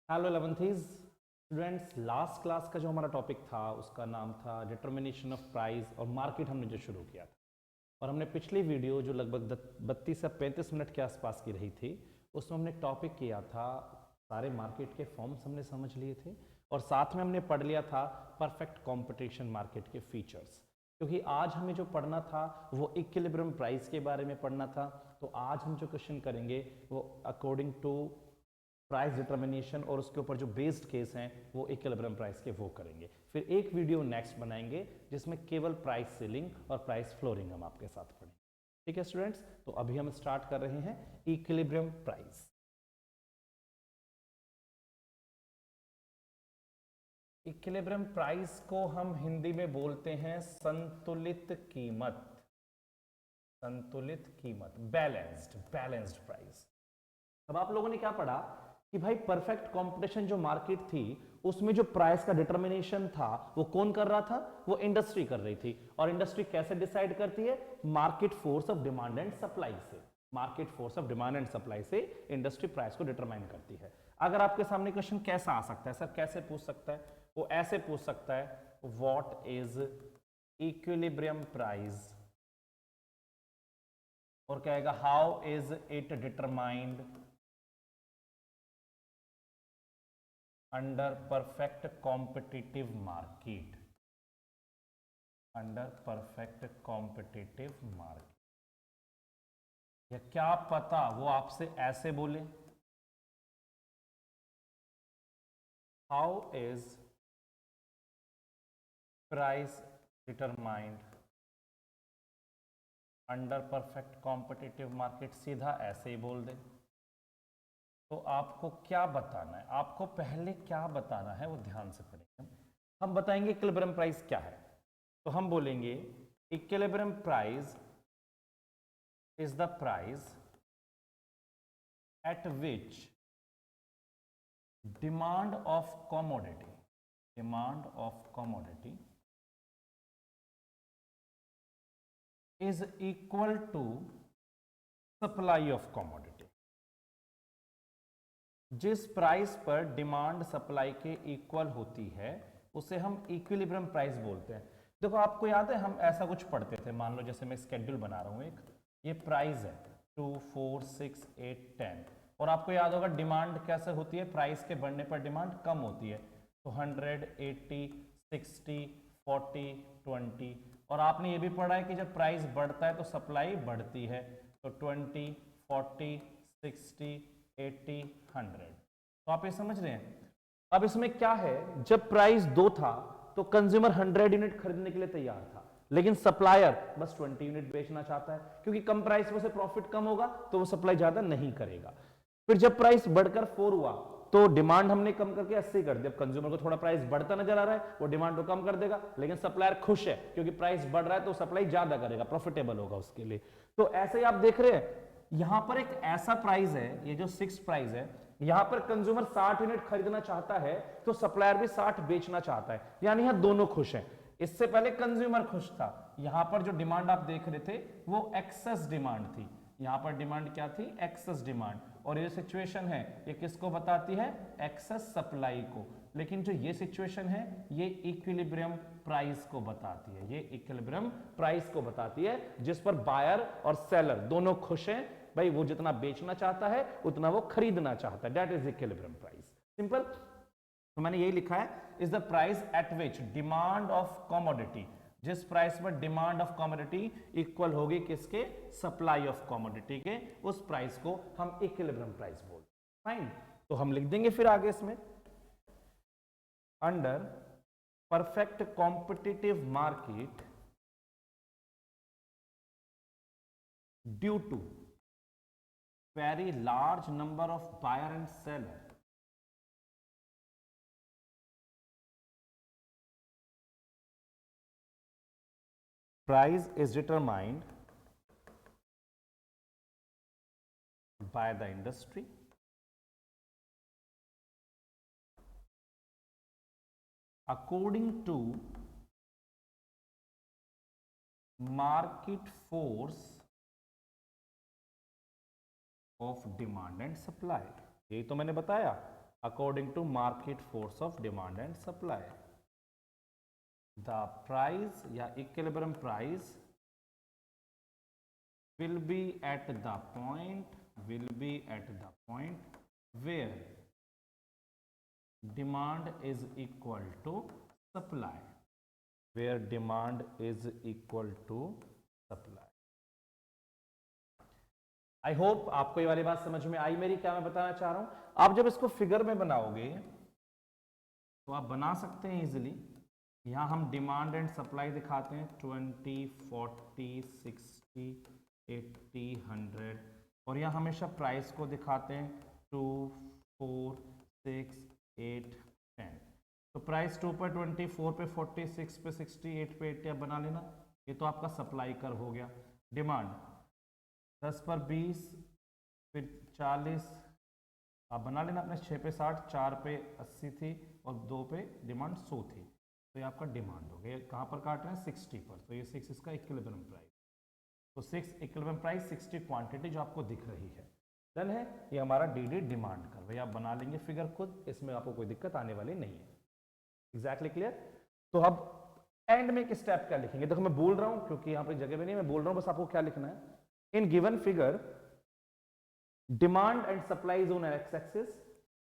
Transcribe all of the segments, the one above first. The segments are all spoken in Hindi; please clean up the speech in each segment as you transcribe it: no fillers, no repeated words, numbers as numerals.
Hello 11th students, last class का जो हमारा टॉपिक था उसका नाम था डिटर्मिनेशन ऑफ प्राइस और मार्केट। हमने जो शुरू किया था और हमने पिछली वीडियो जो लगभग 32 से 35 मिनट के आसपास की रही थी उसमें हमने टॉपिक किया था, सारे मार्केट के फॉर्म्स हमने समझ लिए थे और साथ में हमने पढ़ लिया था परफेक्ट कंपटीशन मार्केट के फीचर्स। क्योंकि आज हमें जो पढ़ना था वो इक्विलिब्रियम प्राइस के बारे में पढ़ना था, तो आज हम जो क्वेश्चन करेंगे वो अकॉर्डिंग टू प्राइस डिटर्मिनेशन और उसके ऊपर जो बेस्ड केस हैं वो इक्विलिब्रियम प्राइस के वो करेंगे। फिर एक वीडियो नेक्स्ट बनाएंगे जिसमें केवल प्राइस सीलिंग और प्राइस फ्लोरिंग हम आपके साथ पढ़ेंगे। ठीक है स्टूडेंट्स, तो अभी हम स्टार्ट कर रहे हैं इक्विलिब्रियम प्राइस। इक्विलिब्रियम प्राइस को हम हिंदी में बोलते हैं संतुलित कीमत। संतुलित कीमत, बैलेंस्ड प्राइस। अब आप लोगों ने क्या पढ़ा कि भाई परफेक्ट कंपटीशन जो मार्केट थी उसमें जो प्राइस का डिटर्मिनेशन था वो कौन कर रहा था? वो इंडस्ट्री कर रही थी। और इंडस्ट्री कैसे डिसाइड करती है? Market force of demand and supply से। Market force of demand and supply से इंडस्ट्री प्राइस को डिटरमाइन करती है। अगर आपके सामने क्वेश्चन कैसा आ सकता है सर, कैसे पूछ सकता है? वो ऐसे पूछ सकता है, व्हाट इज इक्विलिब्रियम प्राइस, और कहेगा how is it determined under perfect competitive market. Under perfect competitive market, या क्या पता वो आपसे ऐसे बोले, how is price determined under perfect competitive market, सीधा ऐसे ही बोल दे। तो आपको क्या बताना है? आपको पहले क्या बताना है वो ध्यान से पढ़ेंगे। हम बताएंगे इक्विलिब्रियम प्राइस क्या है। तो हम बोलेंगे equilibrium price is the price at which demand of commodity is equal to supply of commodity। जिस प्राइस पर डिमांड सप्लाई के इक्वल होती है उसे हम इक्विलिब्रियम प्राइस बोलते हैं। देखो आपको याद है हम ऐसा कुछ पढ़ते थे, मान लो जैसे मैं स्केड्यूल बना रहा हूं एक, ये प्राइस है 2 4 6 8 10, और आपको याद होगा डिमांड कैसे होती है, प्राइस के बढ़ने पर डिमांड कम होती है। तो 100 80 60 40 20, और आपने ये भी पढ़ा है कि जब प्राइस बढ़ता है तो सप्लाई बढ़ती है। तो 20 40 60 80 100। तो आप ये समझ रहे हैं। अब इसमें क्या है, जब प्राइस 2 था तो कंज्यूमर 100 यूनिट खरीदने के लिए तैयार था, लेकिन सप्लायर बस 20 यूनिट बेचना चाहता है, क्योंकि कम प्राइस में से प्रॉफिट कम होगा तो वो सप्लाई ज्यादा नहीं करेगा। फिर जब प्राइस बढ़कर 4 हुआ तो डिमांड हमने कम करके 80 कर दिया। कंज्यूमर को थोड़ा प्राइस बढ़ता नजर आ रहा है, वो डिमांड को कम कर देगा, लेकिन सप्लायर खुश है क्योंकि प्राइस बढ़ रहा है तो सप्लाई ज्यादा करेगा, प्रॉफिटेबल होगा उसके लिए। तो ऐसे ही आप देख रहे हैं यहां पर एक ऐसा प्राइस है, ये जो 6 प्राइस है, यहां पर कंज्यूमर 60 यूनिट खरीदना चाहता है तो सप्लायर भी 60 बेचना चाहता है, यानी यहां दोनों खुश हैं। इससे पहले कंज्यूमर खुश था। यहां पर जो डिमांड आप देख रहे थे वो एक्सेस डिमांड थी। यहां पर डिमांड क्या थी? Excess demand. और ये सिचुएशन है ये किसको बताती है? एक्सेस सप्लाई को। लेकिन जो ये सिचुएशन है ये इक्विलिब्रियम प्राइस को बताती है। ये इक्विलिब्रियम प्राइस को बताती है जिस पर बायर और सेलर दोनों खुश हैं। भाई वो जितना बेचना चाहता है उतना वो खरीदना चाहता है। That is equilibrium price. Simple. तो मैंने यही लिखा है, is the price at which demand of commodity, जिस प्राइस पर डिमांड ऑफ कमोडिटी इक्वल होगी किसके? सप्लाई ऑफ कमोडिटी के, उस प्राइस को हम इक्विलिब्रियम प्राइस बोलते हैं। फाइन। तो हम लिख देंगे फिर आगे इसमें, under perfect competitive market due to very large number of buyer and seller, price is determined by the industry according to market force of demand and supply। यही तो मैंने बताया, according to market force of demand and supply. The price या equilibrium price will be at the point where demand is equal to supply, where demand is equal to supply. I hope आपको ये वाली बात समझ में आई मेरी, क्या मैं बताना चाह रहा हूं। आप जब इसको फिगर में बनाओगे तो आप बना सकते हैं इजीली। यहां हम डिमांड एंड सप्लाई दिखाते हैं 20, 40, 60, 80, 100, और यहां हमेशा प्राइस को दिखाते हैं 2, 4, 6, 8, 10। तो प्राइस 2 पे 20, 4 पे 40, 6 पे 60, 8 पे 80 आप बना लेना। ये तो आपका सप्लाई कर्व हो गया। डिमांड 10 पर 20, फिर 40 आप बना लेना अपने, 6 पे 60, 4 पे 80 थी और 2 पे डिमांड 100 थी, तो ये आपका डिमांड हो गया। कहाँ पर काट रहे हैं 60 पर, तो ये 6 इसका इक्विलिब्रियम प्राइस। तो 6 इक्विलिब्रियम प्राइस, 60 क्वांटिटी जो आपको दिख रही है, डन है। ये हमारा डी डिमांड कर्व है। आप बना लेंगे फिगर खुद, इसमें आपको कोई दिक्कत आने वाली नहीं है। Exactly clear. तो अब एंड में एक स्टेप क्या लिखेंगे, देखो मैं बोल रहा हूं क्योंकि यहाँ पर जगह भी नहीं, मैं बोल रहा हूँ, बस आपको क्या लिखना है। In given figure, demand and supply is on x-axis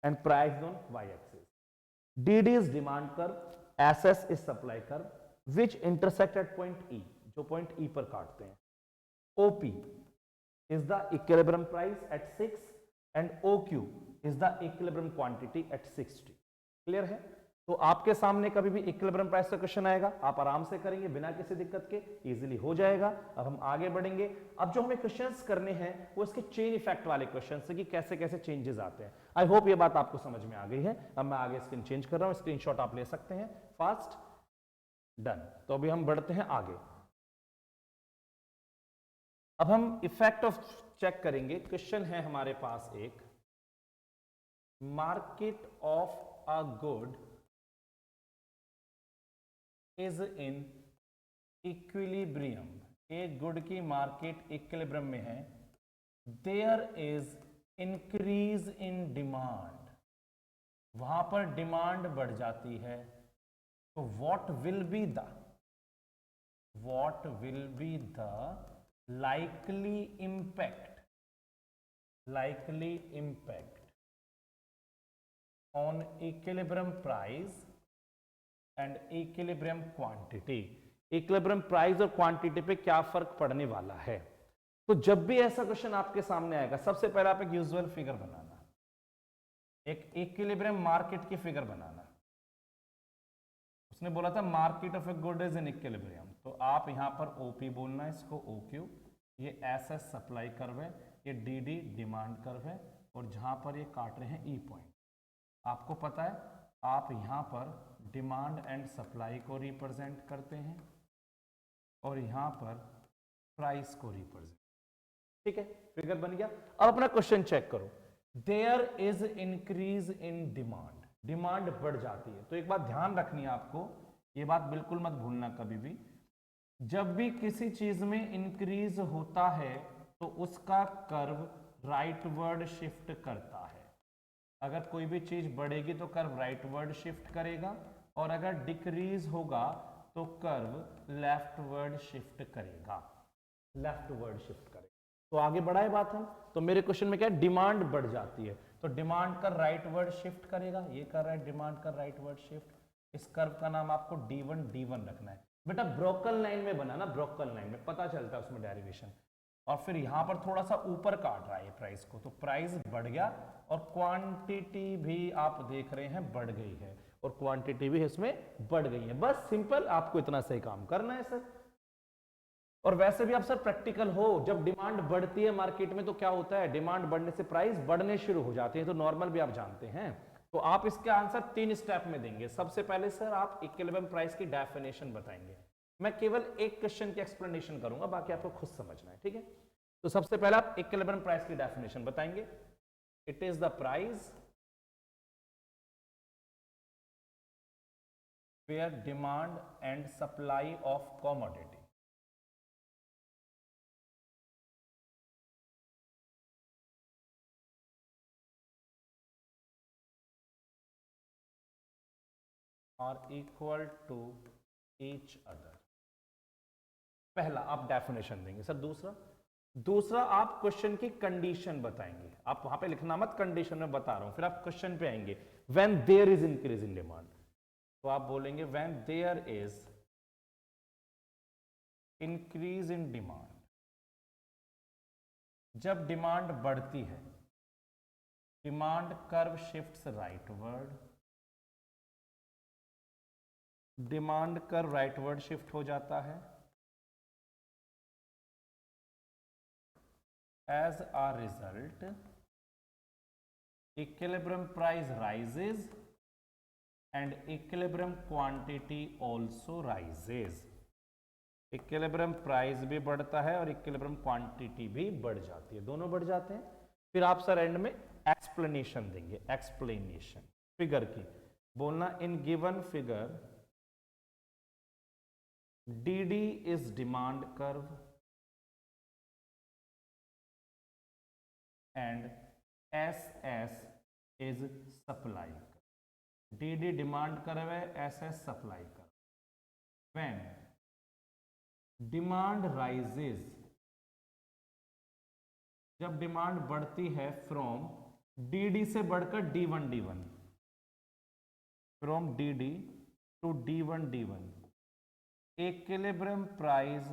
and price is on y-axis. DD is demand curve, SS is supply curve, which intersect at point E, जो point E पर काटते हैं। OP is the equilibrium price at 6 and OQ is the equilibrium quantity at 60. Clear है। तो आपके सामने कभी भी इक्विलिब्रियम प्राइस का क्वेश्चन आएगा, आप आराम से करेंगे बिना किसी दिक्कत के, इजीली हो जाएगा। अब हम आगे बढ़ेंगे। अब जो हमें क्वेश्चंस करने हैं वो इसके चेन इफेक्ट वाले क्वेश्चंस है कि कैसे कैसे चेंजेस आते हैं। आई होप ये बात आपको समझ में आ गई है। अब मैं आगे स्क्रीन चेंज कर रहा हूं, स्क्रीनशॉट आप ले सकते हैं फास्ट। डन। तो अभी हम बढ़ते हैं आगे। अब हम इफेक्ट ऑफ चेक करेंगे। क्वेश्चन है हमारे पास एक, market of a good is in equilibrium. एक गुड की मार्केट इक्विलिब्रियम में है। There is increase in demand, वहां पर डिमांड बढ़ जाती है। तो what will be the likely impact on equilibrium price and equilibrium quantity। Equilibrium price और क्वांटिटी पे क्या फर्क पड़ने वाला है। तो जब भी ऐसा क्वेश्चन आपके सामने आएगा, सबसे पहले आप एक यूजुअल फिगर बनाना, एक इक्विलिब्रियम मार्केट की फिगर बनाना। उसने बोला था market of a good is in equilibrium, तो आप यहां पर ओपी बोलना है, इसको ओक्यू। ये एसएस सप्लाई कर्व है, ये डीडी डिमांड कर्व है, और जहां पर ये काट रहे हैं ई पॉइंट। आपको पता है आप यहां पर डिमांड एंड सप्लाई को रिप्रेजेंट करते हैं और यहां पर प्राइस को रिप्रेजेंट। ठीक है, फिगर बन गया। अब अपना क्वेश्चन चेक करो। There is increase in demand, demand बढ़ जाती है। तो एक बात ध्यान रखनी है आपको, ये बात बिल्कुल मत भूलना कभी भी, जब भी किसी चीज में इंक्रीज होता है तो उसका कर्व राइटवर्ड शिफ्ट करता है। अगर कोई भी चीज बढ़ेगी तो कर्व राइटवर्ड शिफ्ट करेगा, और अगर डिक्रीज होगा तो कर्व लेफ्टवर्ड शिफ्ट करेगा, लेफ्टवर्ड शिफ्ट करेगा। तो आगे बढ़ाए बात हम, तो मेरे क्वेश्चन में क्या है, डिमांड बढ़ जाती है तो डिमांड का राइटवर्ड शिफ्ट करेगा। ये कर रहा है डिमांड का राइटवर्ड शिफ्ट। इस कर्व का नाम आपको D1 रखना है। बेटा ब्रोकन लाइन में बना ना, ब्रोकन लाइन में पता चलता है उसमें डेरिवेशन। और फिर यहां पर थोड़ा सा ऊपर काट रहा है प्राइस को, तो प्राइस बढ़ गया और क्वांटिटी भी आप देख रहे हैं बढ़ गई है, और क्वांटिटी भी इसमें बढ़ गई है। बस सिंपल, आपको इतना सही काम करना है सर। और वैसे भी आप सर प्रैक्टिकल हो, जब डिमांड बढ़ती है मार्केट में तो क्या होता है, डिमांड बढ़ने से प्राइस बढ़ने शुरू हो जाते हैं, तो नॉर्मल भी आप जानते हैं। तो आप इसके आंसर 3 स्टेप में देंगे। सबसे पहले सर आप इक्विलिब्रियम प्राइस की डेफिनेशन बताएंगे। मैं केवल एक क्वेश्चन की एक्सप्लेनेशन करूंगा, बाकी आपको खुद समझना है, ठीक है। तो सबसे पहले आप इक्विलिब्रियम प्राइस की डेफिनेशन बताएंगे। It is the price where demand and supply of commodity are equal to each other. पहला आप डेफिनेशन देंगे सर। दूसरा आप क्वेश्चन की कंडीशन बताएंगे। आप वहां पे लिखना मत, कंडीशन में बता रहा हूं, फिर आप क्वेश्चन पे आएंगे। When there is increase in demand, तो आप बोलेंगे when there is increase in demand, जब डिमांड बढ़ती है, demand curve shifts rightward, demand curve rightward shift हो जाता है। As a result equilibrium price rises and equilibrium quantity also rises. Equilibrium price भी बढ़ता है और इक्विलिब्रियम क्वांटिटी भी बढ़ जाती है, दोनों बढ़ जाते हैं। फिर आप सर एंड में एक्सप्लेनेशन देंगे, एक्सप्लेनेशन फिगर की। बोलना in given figure D is demand curve and S is supply curve. D demand curve है, S supply curve. When demand rises, जब डिमांड बढ़ती है फ्रॉम डी से बढ़कर D1 from D to D1 equilibrium price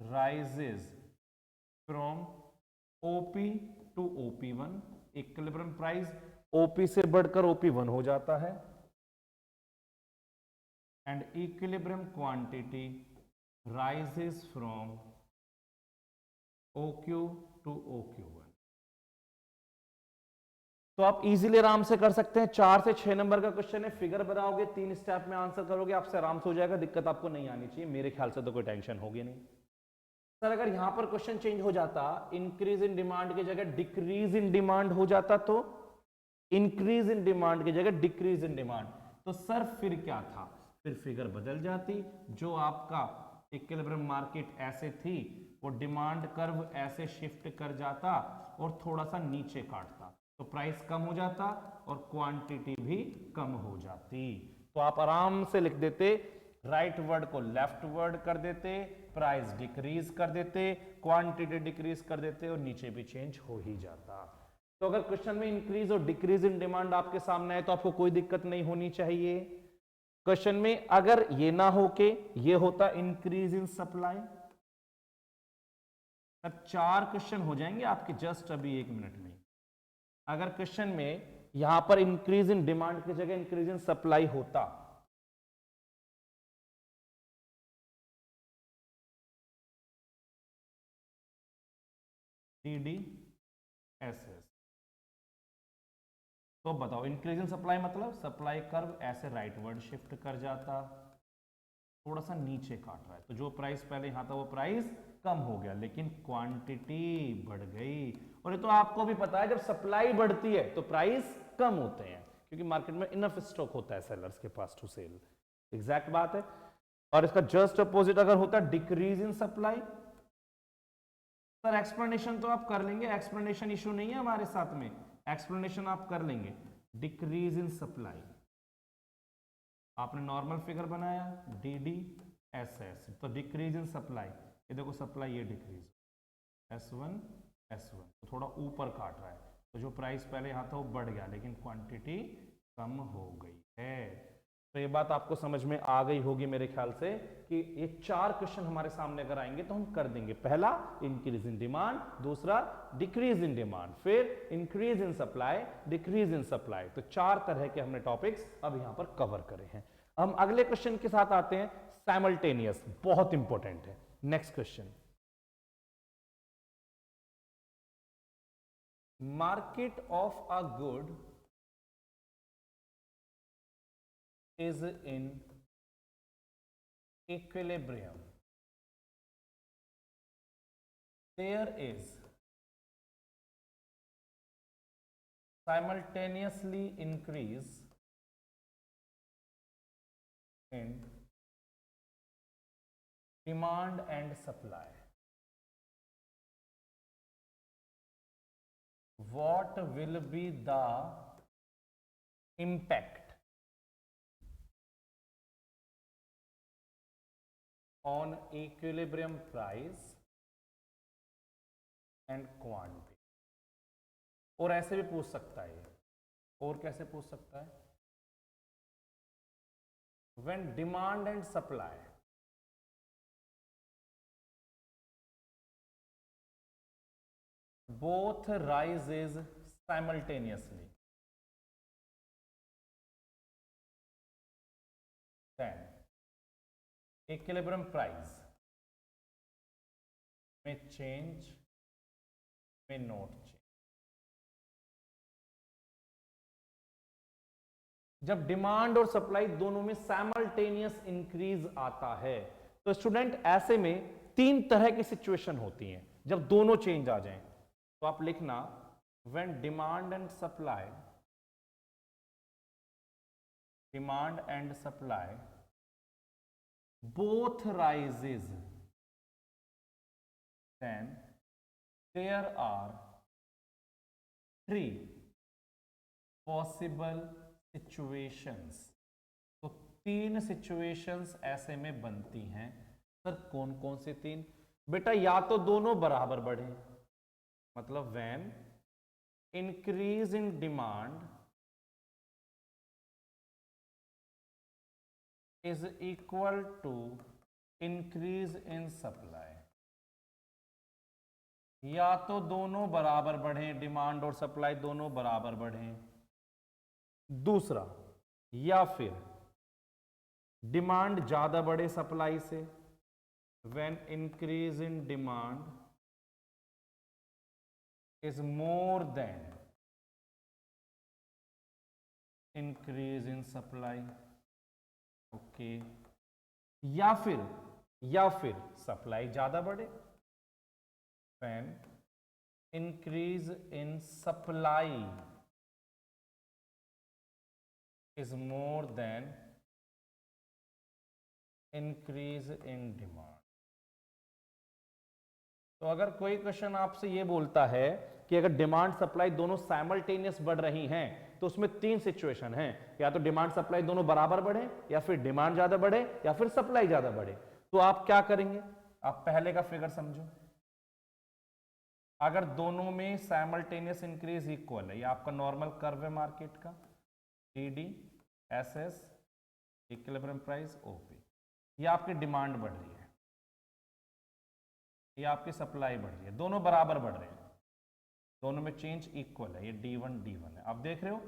rises from OP to OP1। Equilibrium price OP से बढ़कर OP1 हो जाता है and equilibrium quantity rises from OQ to OQ1। तो आप इजीली आराम से कर सकते हैं। 4 से 6 नंबर का क्वेश्चन है, फिगर बनाओगे, 3 स्टेप में आंसर करोगे, आपसे आराम से हो जाएगा। दिक्कत आपको नहीं आनी चाहिए, मेरे ख्याल से तो कोई टेंशन होगी नहीं। सर अगर यहां पर क्वेश्चन चेंज हो जाता, इंक्रीज इन डिमांड की जगह डिक्रीज इन डिमांड हो जाता, तो इंक्रीज इन डिमांड की जगह डिक्रीज इन डिमांड, तो सर फिर क्या था? फिर फिगर बदल जाती। जो आपका इक्विलिब्रियम मार्केट ऐसे थी, वो डिमांड कर्व ऐसे शिफ्ट कर जाता और थोड़ा सा नीचे काटता, तो प्राइस कम हो जाता और क्वांटिटी भी कम हो जाती। तो आप आराम से लिख देते, राइट वर्ड को लेफ्ट वर्ड कर देते, प्राइस डिक्रीज कर देते, क्वांटिटी डिक्रीज कर देते और नीचे भी चेंज हो ही जाता। तो अगर क्वेश्चन में इंक्रीज और डिक्रीज इन डिमांड आपके सामने आए तो आपको कोई दिक्कत नहीं होनी चाहिए। क्वेश्चन में अगर ये ना हो के ये होता इंक्रीज इन सप्लाई, तब 4 क्वेश्चन हो जाएंगे आपके जस्ट अभी 1 मिनट में। अगर क्वेश्चन में यहां पर इंक्रीज इन डिमांड की जगह इंक्रीज इन सप्लाई होता, DDSS, तो बताओ इंक्रीज इन सप्लाई मतलब सप्लाई कर्व ऐसे राइटवर्ड शिफ्ट कर जाता, थोड़ा सा नीचे काट रहा है, तो जो प्राइस पहले यहां था वो प्राइस कम हो गया, लेकिन क्वांटिटी बढ़ गई। और ये तो आपको भी पता है, जब सप्लाई बढ़ती है तो प्राइस कम होते हैं, क्योंकि मार्केट में इनफ स्टॉक होता है सेलर्स के पास टू सेल। एग्जैक्ट बात है। और इसका जस्ट अपोजिट अगर होता decrease in supply, sir explanation तो आप कर लेंगे, एक्सप्लेनेशन इशू नहीं है हमारे साथ में, एक्सप्लेनेशन आप कर लेंगे। डिक्रीज इन सप्लाई, आपने नॉर्मल फिगर बनाया DDSS, तो डिक्रीज इन सप्लाई, ये देखो सप्लाई ये डिक्रीज S1 तो थोड़ा ऊपर काट रहा है, तो जो प्राइस पहले यहाँ था वो बढ़ गया, लेकिन क्वांटिटी कम हो गई है। तो ये बात आपको समझ में आ गई होगी मेरे ख्याल से, कि ये 4 क्वेश्चन हमारे सामने अगर आएंगे तो हम कर देंगे। पहला इंक्रीज इन डिमांड, दूसरा डिक्रीज इन डिमांड, फिर increase in supply, decrease in supply. तो 4 तरह के हमने टॉपिक्स अब यहां पर कवर करे हैं। हम अगले क्वेश्चन के साथ आते हैं, साइमल्टेनियस, बहुत इंपॉर्टेंट है। Next question, market of a good is in equilibrium. There is simultaneously increase in demand and supply. What will be the impact on equilibrium price and quantity. और ऐसे भी पूछ सकता है ये, और कैसे पूछ सकता है, when demand and supply both rises simultaneously, then equilibrium price may change, may not change। जब डिमांड और सप्लाई दोनों में साइमल्टेनियस इंक्रीज आता है तो स्टूडेंट ऐसे में तीन तरह की सिचुएशन होती हैं जब दोनों चेंज आ जाएं। तो आप लिखना when demand and supply, demand and supply both rises, then there are three possible situations. तो तीन सिचुएशंस ऐसे में बनती हैं। सर कौन कौन से तीन? बेटा या तो दोनों बराबर बढ़े, मतलब when increase in demand is equal to increase in supply, या तो दोनों बराबर बढ़े, डिमांड और सप्लाई दोनों बराबर बढ़े। दूसरा, या फिर डिमांड ज्यादा बढ़े सप्लाई से, when increase in demand is more than increase in supply। Okay, या फिर सप्लाई ज्यादा बढ़े, when increase in supply is more than increase in demand। तो अगर कोई क्वेश्चन आपसे ये बोलता है कि अगर डिमांड सप्लाई दोनों साइमल्टेनियस बढ़ रही हैं तो उसमें तीन सिचुएशन हैं, या तो डिमांड सप्लाई दोनों बराबर बढ़े, या फिर डिमांड ज्यादा बढ़े, या फिर सप्लाई ज्यादा बढ़े। तो आप क्या करेंगे? आप पहले का फिगर समझो। अगर दोनों में साइमल्टेनियस इंक्रीज इक्वल है, ये आपका नॉर्मल कर्व है मार्केट का, TD SS equilibrium price OP, ये आपकी डिमांड बढ़ रही है, ये आपकी सप्लाई बढ़ रही है, दोनों बराबर बढ़ रहे हैं, दोनों में चेंज इक्वल है, ये D1 है। आप देख रहे हो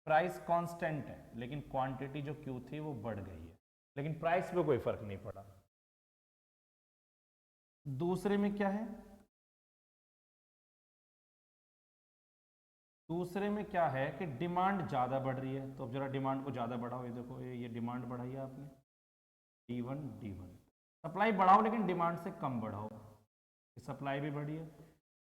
प्राइस कांस्टेंट है लेकिन क्वांटिटी जो Q थी वो बढ़ गई है, लेकिन प्राइस पे कोई फर्क नहीं पड़ा। दूसरे में क्या है? दूसरे में क्या है कि डिमांड ज्यादा बढ़ रही है। तो अब जरा डिमांड को ज्यादा बढ़ाओ, ये देखो ये डिमांड बढ़ाई है आपने, D1। सप्लाई बढ़ाओ लेकिन डिमांड से कम बढ़ाओ, सप्लाई भी बढ़ी है,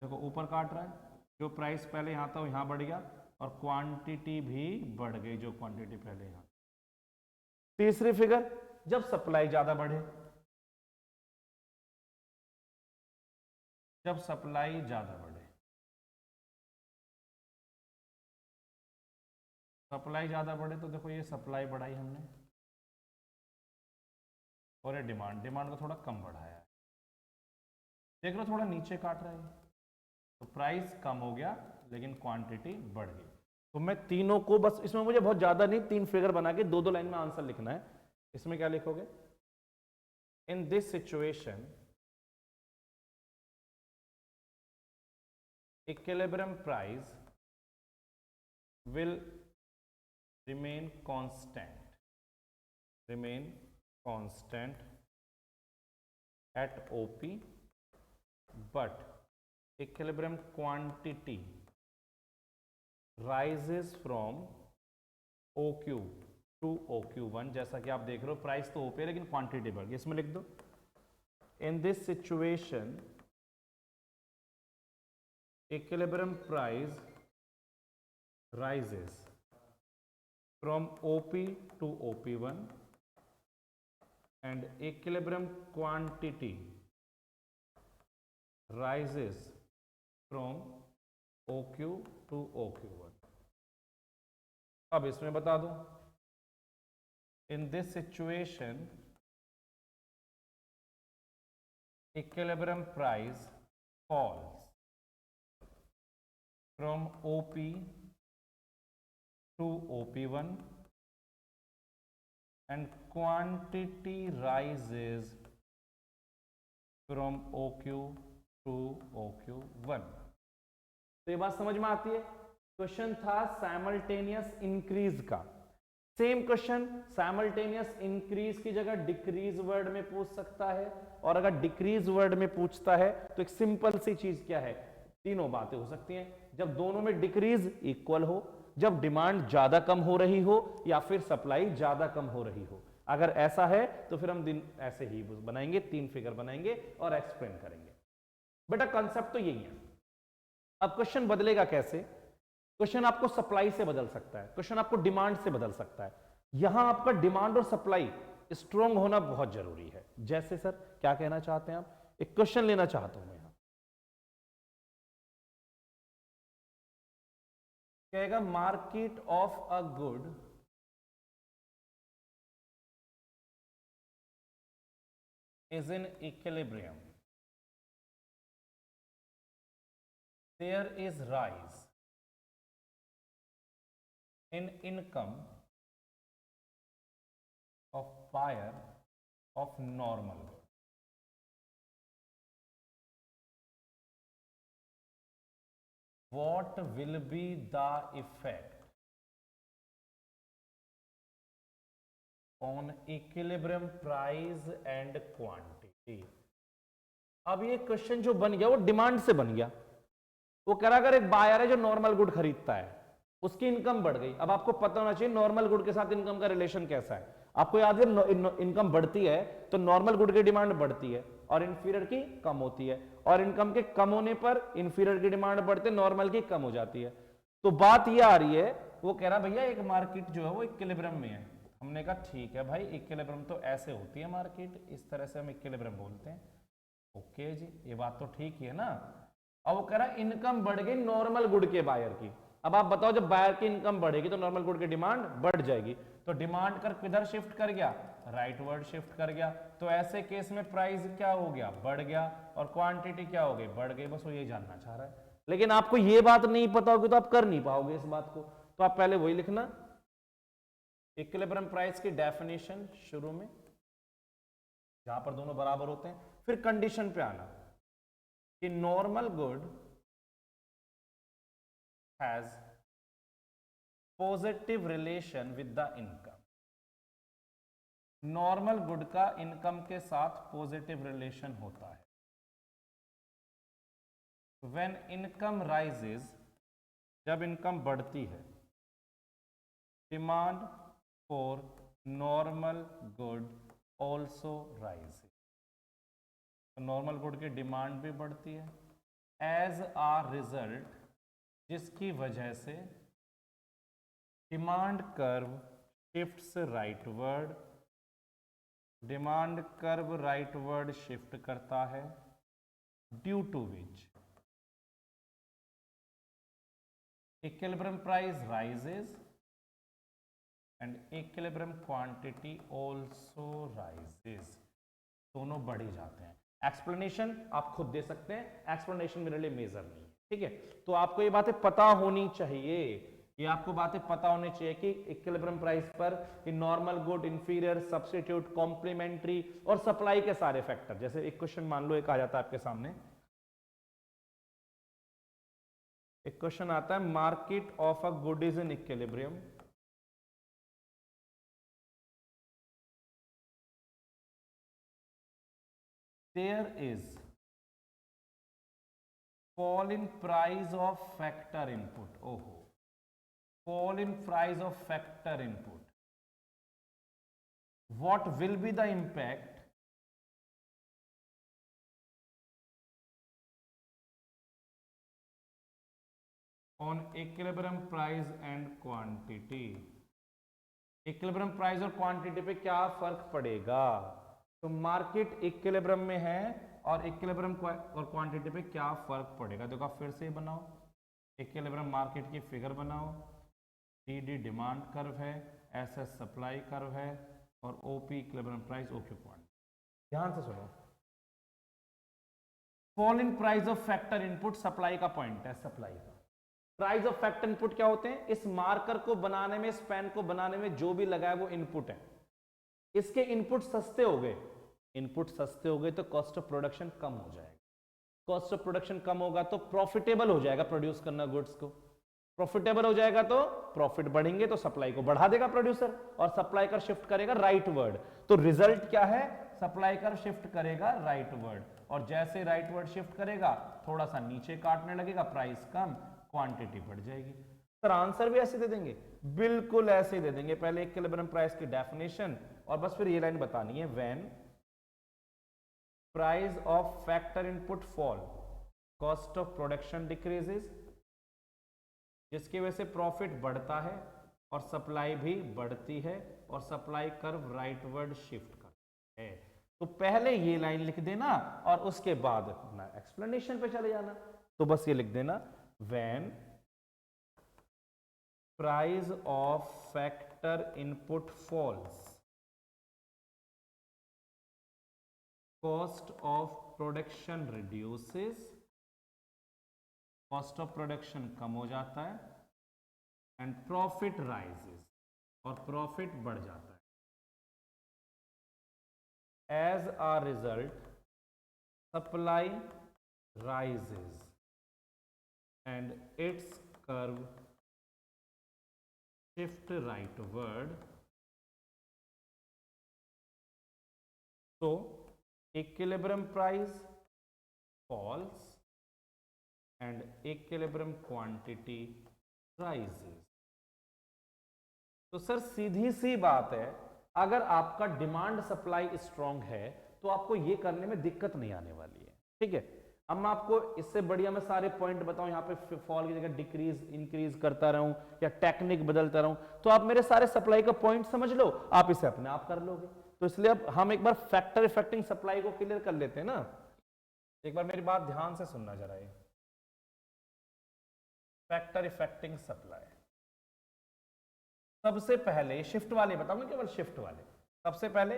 देखो ऊपर काट रहा है, जो प्राइस पहले यहाँ था वो यहाँ बढ़ गया, और क्वांटिटी भी बढ़ गई, जो क्वांटिटी पहले यहाँ। तीसरी फिगर, जब सप्लाई ज्यादा बढ़े, जब सप्लाई ज्यादा बढ़े, सप्लाई ज्यादा बढ़े तो देखो ये सप्लाई बढ़ाई हमने, और ये डिमांड को थोड़ा कम बढ़ाया है, देख लो थोड़ा नीचे काट रहा है, तो प्राइस कम हो गया लेकिन क्वांटिटी बढ़ गई। तो मैं तीनों को बस, इसमें मुझे बहुत ज्यादा नहीं, तीन फिगर बना के दो लाइन में आंसर लिखना है। इसमें क्या लिखोगे? In this situation equilibrium price will remain constant at OP, but equilibrium quantity rises from OQ to OQ1। जैसा कि आप देख रहे हो प्राइस तो OP है लेकिन क्वांटिटी बढ़ गई, इसमें लिख दो in this situation equilibrium price rises from OP to OP1 and equilibrium quantity rises from OQ to OQ1। अब इसमें बता दो, in this situation equilibrium price falls from OP to OP1 and quantity rises from OQ to OQ1। तो ये बात समझ में आती है। क्वेश्चन था साइमल्टेनियस इंक्रीज का। सेम क्वेश्चन साइमल्टेनियस इंक्रीज की जगह डिक्रीज वर्ड में पूछ सकता है, और अगर डिक्रीज वर्ड में पूछता है तो एक सिंपल सी चीज क्या है, तीनों बातें हो सकती हैं। जब दोनों में डिक्रीज इक्वल हो, जब डिमांड ज्यादा कम हो रही हो, या फिर सप्लाई ज्यादा कम हो रही हो। अगर ऐसा है तो फिर हम दिन ऐसे ही बनाएंगे, 3 फिगर बनाएंगे और एक्सप्लेन करेंगे। बेटा कंसेप्ट तो यही है। अब क्वेश्चन बदलेगा कैसे? क्वेश्चन आपको सप्लाई से बदल सकता है, क्वेश्चन आपको डिमांड से बदल सकता है। यहां आपका डिमांड और सप्लाई स्ट्रॉन्ग होना बहुत जरूरी है। जैसे सर क्या कहना चाहते हैं आप? एक क्वेश्चन लेना चाहता हूं मैं यहां, कहेगा market of a good is in equilibrium, there is rise in income of buyer of normal good. What will be the effect on equilibrium price and quantity? अब ये क्वेश्चन जो बन गया वो डिमांड से बन गया। वो कह रहा अगर एक बायर है जो नॉर्मल गुड खरीदता है, उसकी इनकम बढ़ गई। अब आपको पता होना चाहिए नॉर्मल गुड के साथ इनकम का रिलेशन कैसा है। आपको याद है इनकम बढ़ती है तो नॉर्मल गुड की डिमांड बढ़ती है और इंफीरियर की कम होती है, और इनकम के कम होने पर इंफीरियर की डिमांड बढ़ते, नॉर्मल की कम हो जाती है। तो बात यह आ रही है, वो कह रहा भैया एक मार्केट जो है वो इक्विलिब्रियम में है। हमने कहा ठीक है भाई, इक्विलिब्रियम तो ऐसे होती है मार्केट, इस तरह से हम इक्विलिब्रियम बोलते हैं। ओके जी, ये बात तो ठीक ही है ना। अब वो कह रहा इनकम बढ़ गई नॉर्मल गुड के बायर की। अब आप बताओ जब बायर की इनकम बढ़ेगी तो नॉर्मल गुड की डिमांड बढ़ जाएगी। तो डिमांड कर किधर शिफ्ट कर गया? राइट वर्ड शिफ्ट कर गया। तो ऐसे केस में प्राइस क्या हो गया? बढ़ गया, और क्वांटिटी क्या हो गई? बढ़ गई। बस वो ये जानना चाह रहा है। लेकिन आपको ये बात नहीं पता होगी तो आप कर नहीं पाओगे इस बात को। तो आप पहले वही लिखना, इक्विलिब्रियम प्राइस की डेफिनेशन शुरू में जहां पर दोनों बराबर होते हैं, फिर कंडीशन पे आना कि normal good has positive relation with the income. Normal good का इनकम के साथ पॉजिटिव रिलेशन होता है। व्हेन इनकम राइजेस, जब इनकम बढ़ती है, demand for normal good also rise. Normal good की डिमांड भी बढ़ती है एज आ रिजल्ट, जिसकी वजह से demand curve shifts rightward. Demand curve rightward shift करता है, due to which equilibrium price rises and equilibrium quantity also rises. दोनों बढ़ ही जाते हैं। एक्सप्लेनेशन आप खुद दे सकते हैं, एक्सप्लेनेशन मेरे लिए मेजर नहीं है, ठीक है। तो आपको ये बातें पता होनी चाहिए, ये आपको बातें पता होनी चाहिए कि इक्विलिब्रियम प्राइस पर normal good, inferior, substitute, complementary और सप्लाई के सारे फैक्टर। जैसे एक क्वेश्चन मान लो, एक आ जाता है आपके सामने, एक क्वेश्चन आता है market of a good is in equilibrium, there is fall in price of factor input. Oh, fall in price of factor input. What will be the impact on equilibrium price and quantity? Equilibrium price और क्वांटिटी पे क्या फर्क पड़ेगा? तो मार्केट इक्विलिब्रियम में है और इक्विलिब्रियम और क्वांटिटी पे क्या फर्क पड़ेगा? देखो आप फिर से बनाओ, इक्विलिब्रियम मार्केट की फिगर बनाओ, डी डिमांड कर्व है, एस सप्लाई कर्व है, और OP equilibrium price, OQ quantity. ध्यान से सुनो, fall in price of factor input supply का पॉइंट है, सप्लाई का प्राइस ऑफ फैक्टर इनपुट क्या होते हैं? इस मार्कर को बनाने में, इस पेन को बनाने में जो भी लगा है वो इनपुट है। इसके इनपुट सस्ते हो गए, इनपुट सस्ते हो गए तो कॉस्ट ऑफ प्रोडक्शन कम हो जाएगा, कॉस्ट ऑफ प्रोडक्शन कम होगा तो प्रॉफिटेबल हो जाएगा प्रोड्यूस करना गुड्स को, प्रॉफिटेबल हो जाएगा तो प्रॉफिट बढ़ेंगे तो सप्लाई को बढ़ा देगा प्रोड्यूसर, और सप्लाई कर शिफ्ट करेगा राइट वर्ड। तो रिजल्ट क्या है? सप्लाई कर शिफ्ट करेगा राइट वर्ड, और जैसे राइट वर्ड शिफ्ट करेगा थोड़ा सा नीचे काटने लगेगा, प्राइस कम, क्वांटिटी बढ़ जाएगी। सर आंसर भी ऐसे दे देंगे? बिल्कुल ऐसे दे देंगे। पहले इक्विलिब्रियम प्राइस की डेफिनेशन और बस फिर ये लाइन बतानी है, when price of factor input fall cost of production decreases, जिसकी वजह से प्रॉफिट बढ़ता है और सप्लाई भी बढ़ती है और सप्लाई कर्व राइटवर्ड शिफ्ट करता है। तो पहले ये लाइन लिख देना और उसके बाद अपना एक्सप्लेनेशन पे चले जाना। तो बस ये लिख देना, when price of factor input falls cost of production reduces, cost of production कम हो जाता है, एंड प्रॉफिट राइजेस, और प्रॉफिट बढ़ जाता है। As a result supply rises and its curve shift rightward. तो equilibrium price falls and equilibrium quantity rises. तो सर सीधी सी बात है, अगर आपका डिमांड सप्लाई स्ट्रांग है तो आपको ये करने में दिक्कत नहीं आने वाली है, ठीक है। अब मैं आपको इससे बढ़िया मैं सारे पॉइंट बताऊं, यहाँ पे फॉल की जगह डिक्रीज इंक्रीज करता रहूं या टेक्निक बदलता रहूं, तो आप मेरे सारे सप्लाई का पॉइंट समझ लो, आप इसे अपने आप कर लोगे। तो इसलिए अब हम एक बार फैक्टर इफेक्टिंग सप्लाई को क्लियर कर लेते हैं ना। एक बार मेरी बात ध्यान से सुनना जरा, ये फैक्टर इफेक्टिंग सप्लाई, सबसे पहले शिफ्ट वाले बताऊंगा, केवल शिफ्ट वाले। सबसे पहले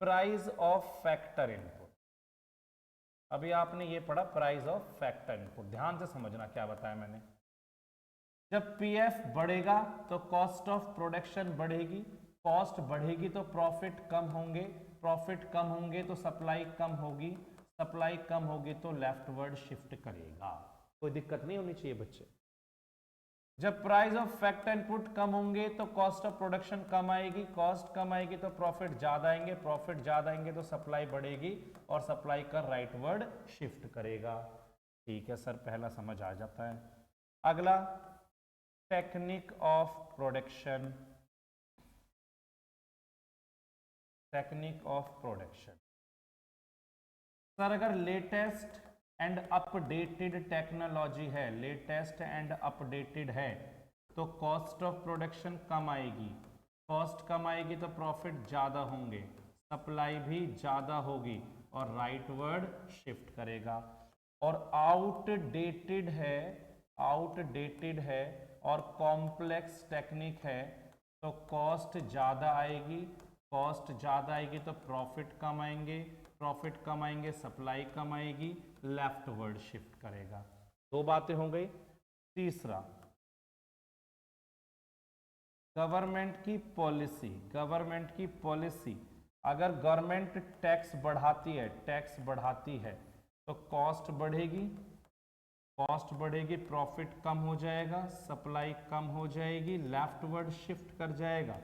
प्राइस ऑफ फैक्टर इनपुट, अभी आपने ये पढ़ा प्राइस ऑफ फैक्टर इनपुट, ध्यान से समझना क्या बताया मैंने। जब पीएफ बढ़ेगा तो कॉस्ट ऑफ प्रोडक्शन बढ़ेगी, कॉस्ट बढ़ेगी तो प्रॉफिट कम होंगे, प्रॉफिट कम होंगे तो सप्लाई कम होगी, सप्लाई कम होगी तो लेफ्टवर्ड शिफ्ट करेगा। कोई दिक्कत नहीं होनी चाहिए बच्चे। जब प्राइस ऑफ फैक्टर इनपुट कम होंगे तो कॉस्ट ऑफ प्रोडक्शन कम आएगी, कॉस्ट कम आएगी तो प्रॉफिट ज्यादा आएंगे, प्रॉफिट ज्यादा आएंगे तो सप्लाई बढ़ेगी और सप्लाई का राइटवर्ड शिफ्ट करेगा। ठीक है सर, पहला समझ आ जाता है। अगला technique of production, technique of production. Sir अगर लेटेस्ट एंड अपडेटेड टेक्नोलॉजी है, लेटेस्ट एंड अपडेटेड है, तो कॉस्ट ऑफ प्रोडक्शन कम आएगी, कॉस्ट कम आएगी तो प्रॉफिट ज़्यादा होंगे, सप्लाई भी ज़्यादा होगी और राइटवर्ड शिफ्ट करेगा। और आउटडेटेड है, आउटडेटेड है और कॉम्प्लेक्स टेक्निक है तो कॉस्ट ज़्यादा आएगी, कॉस्ट ज़्यादा आएगी तो प्रॉफिट कम आएंगे, प्रॉफिट कम आएंगे, सप्लाई कम आएगी, लेफ्टवर्ड शिफ्ट करेगा। दो बातें हो गई। तीसरा गवर्नमेंट की पॉलिसी, गवर्नमेंट की पॉलिसी, अगर गवर्नमेंट टैक्स बढ़ाती है, टैक्स बढ़ाती है तो कॉस्ट बढ़ेगी, कॉस्ट बढ़ेगी, प्रॉफिट कम हो जाएगा, सप्लाई कम हो जाएगी, लेफ्टवर्ड शिफ्ट कर जाएगा।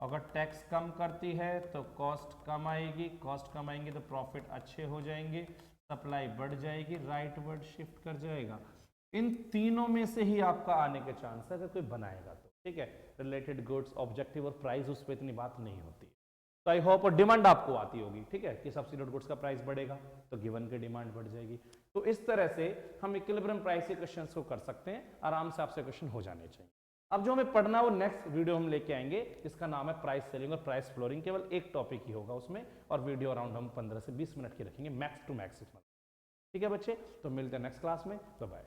अगर टैक्स कम करती है तो कॉस्ट कम आएगी, कॉस्ट कम आएंगे तो प्रॉफिट अच्छे हो जाएंगे, सप्लाई बढ़ जाएगी, राइटवर्ड शिफ्ट कर जाएगा। इन तीनों में से ही आपका आने के चांस है अगर कोई बनाएगा तो, ठीक है। रिलेटेड गुड्स, ऑब्जेक्टिव और प्राइस, उस पर इतनी बात नहीं होती। तो आई होप, और डिमांड आपको आती होगी, ठीक है, कि सब्सिट्यूट गुड्स का प्राइस बढ़ेगा तो गिवन की डिमांड बढ़ जाएगी। तो इस तरह से हम इक्विलिब्रियम प्राइस के क्वेश्चंस को कर सकते हैं, आराम से आपसे क्वेश्चन हो जाने चाहिए। अब जो हमें पढ़ना है वो नेक्स्ट वीडियो हम लेके आएंगे, इसका नाम है प्राइस सेलिंग और प्राइस फ्लोरिंग। केवल एक टॉपिक ही होगा उसमें और वीडियो अराउंड हम 15 से 20 मिनट की रखेंगे मैक्स टू मैक्स। ठीक है बच्चे, तो मिलते हैं नेक्स्ट क्लास में, बाय बाय।